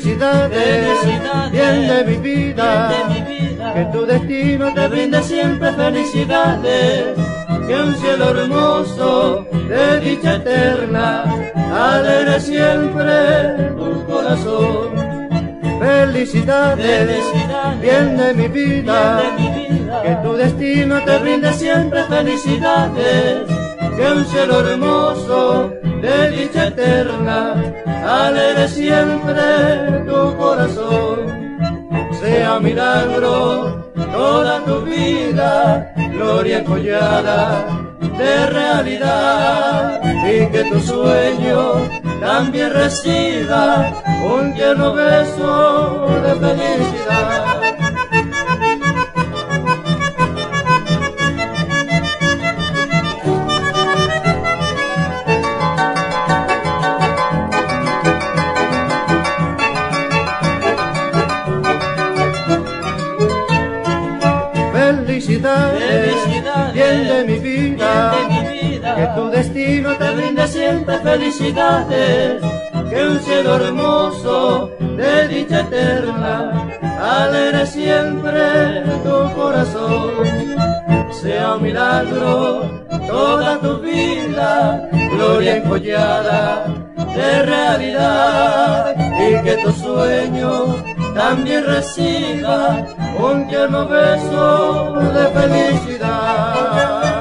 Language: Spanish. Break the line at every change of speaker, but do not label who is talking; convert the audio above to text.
Felicidades, bien de mi vida, que tu destino te brinde siempre felicidades, que un cielo hermoso de dicha eterna alegre siempre tu corazón. Felicidades, bien de mi vida, que tu destino te brinde siempre felicidades, que un cielo hermoso de dicha eterna alegre siempre tu corazón. Sea milagro toda tu vida, gloria encollada de realidad, y que tu sueño también reciba un tierno beso de felicidad. Felicidades, bien de mi vida, que tu destino te brinde siempre felicidades, que un cielo hermoso de dicha eterna alegre siempre tu corazón. Sea un milagro toda tu vida, gloria encollada de realidad, y que tu sueño también reciba un tierno beso de felicidad.